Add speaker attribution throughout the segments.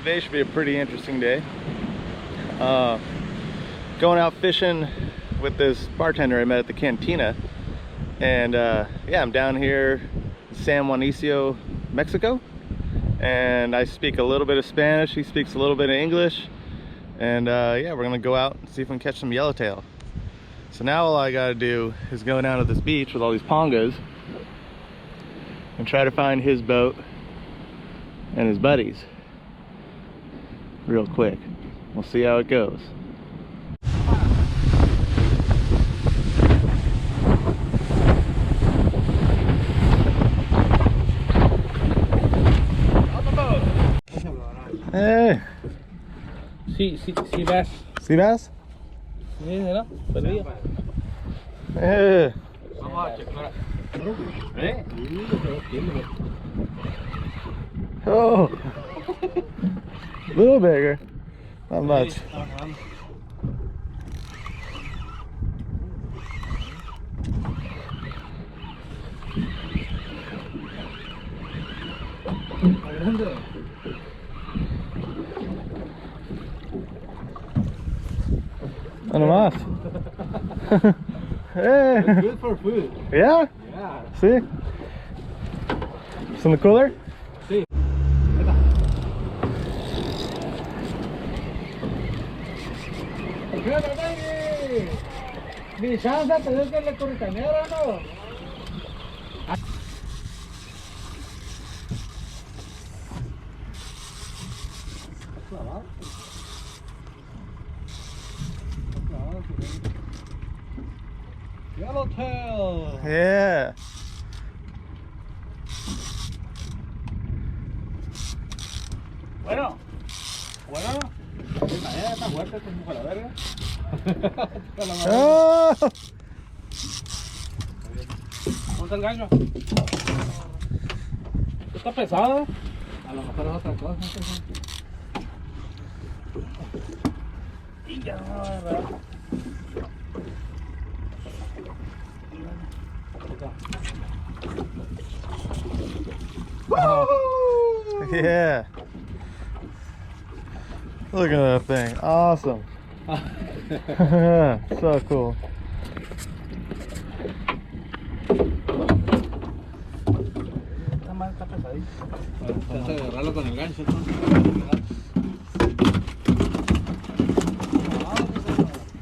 Speaker 1: Today should be a pretty interesting day. Going out fishing with this bartender I met at the cantina. And yeah, I'm down here in San Juanicio, Mexico. And I speak a little bit of Spanish, he speaks a little bit of English. And yeah, we're gonna go out and see if we can catch some yellowtail. So now all I gotta do is go down to this beach with all these pongas and try to find his boat and his buddies real quick. We'll see how it goes. Hey!
Speaker 2: Sí ves.
Speaker 1: ¿Sí ves?
Speaker 2: Sí, ¿no? Perdido.
Speaker 3: Vamos a checar.
Speaker 1: Oh! A little bigger. Not much. None más. Hey.
Speaker 3: It's good for food.
Speaker 1: Yeah?
Speaker 3: Yeah.
Speaker 1: See? It's in the cooler?
Speaker 3: Sí.
Speaker 2: Mi chance te dio que le corricanera, ¿no?
Speaker 3: Yellowtail.
Speaker 1: Yeah.
Speaker 3: Bueno. Está fuerte como para la verga.
Speaker 1: Oh!
Speaker 2: ¿Cómo está el gancho? Está pesado. A lo mejor es otra cosa. Y ya no, ¿verdad?
Speaker 1: Oh. Yeah. Look at that thing. Awesome. So cool.
Speaker 2: Está pesadito.
Speaker 3: Trata de agarrarlo con el gancho.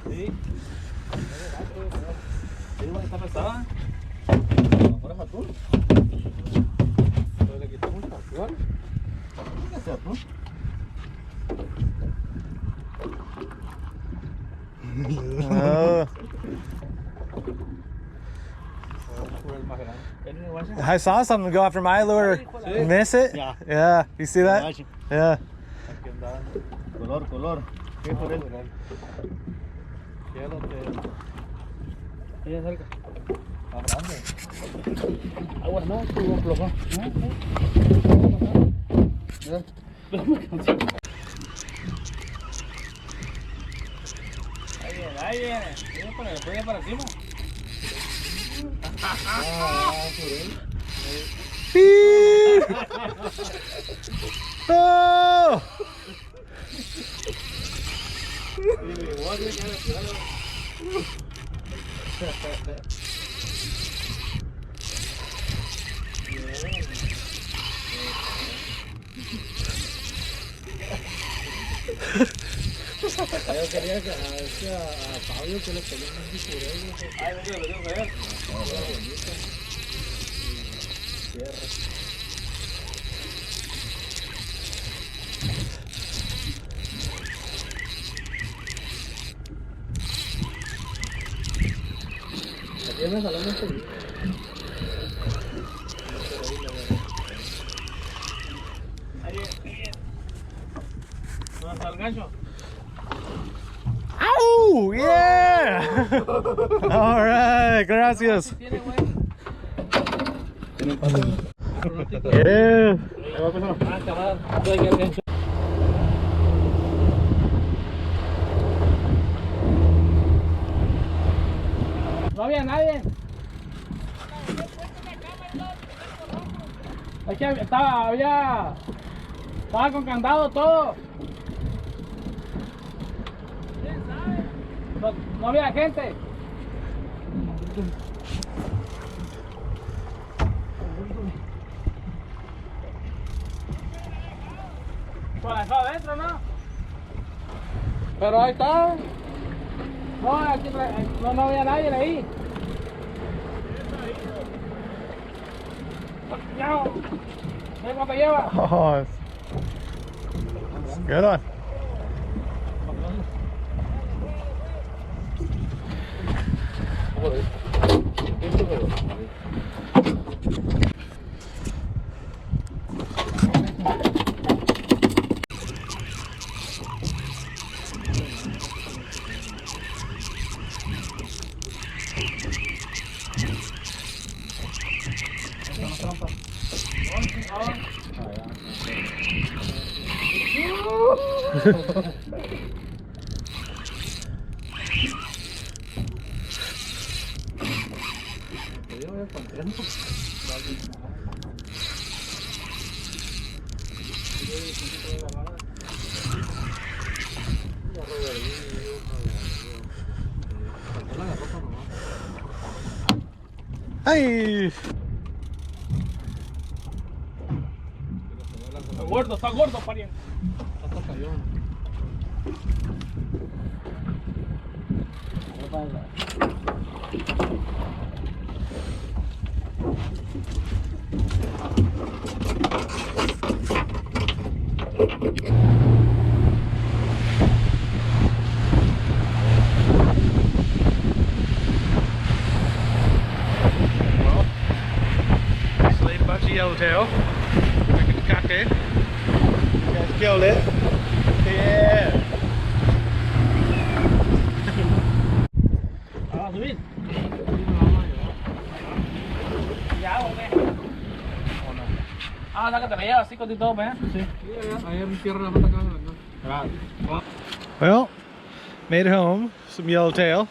Speaker 2: Sí. Está pesada. A lo mejor es atún. Pero le quitamos el cartón. ¿Qué es atún?
Speaker 1: Oh. I saw something go after my lure. Miss it?
Speaker 3: Yeah.
Speaker 1: Yeah. You see that? Yeah.
Speaker 3: Color. ¿Qué por él?
Speaker 2: Ella cerca. Está grande. Agua no, tuvo un plojón. Ahí viene. Viene para el frío para encima.
Speaker 1: Oh!
Speaker 2: Yo quería que a Pablo que le pegué un bisurero. Ay, venga, lo tengo que ver. Aquí me salió mucho bien. Ahí bien. ¿Dónde está el gancho?
Speaker 1: Oh, yeah! All right, gracias. Yeah.
Speaker 2: No había nadie. Es que estaba Estaba con candado todo. No, no había gente. Pues eso adentro, ¿no? Pero ahí está. No, aquí no había nadie ahí. Ya. ¿Qué cuánto lleva?
Speaker 1: Oh, it's good one. ¡Ay!
Speaker 2: Está gordo, pariente.
Speaker 1: Slayed a bunch of yellowtail. Drinking the cocktail. You guys killed it. Yeah.
Speaker 2: ¿Vamos a subir? Ya, hombre. ¿O no? Ah, no, que te la llevas así con todo, ¿eh? Sí.
Speaker 3: Ahí en tierra la mata acá.
Speaker 1: Well, made it home. Some yellowtail.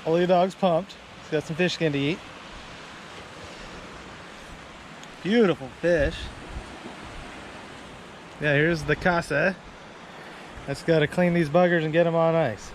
Speaker 1: All the dog's pumped. He's got some fish skin to eat. Beautiful fish. Yeah, here's the casa. Let's gotta clean these buggers and get them on ice.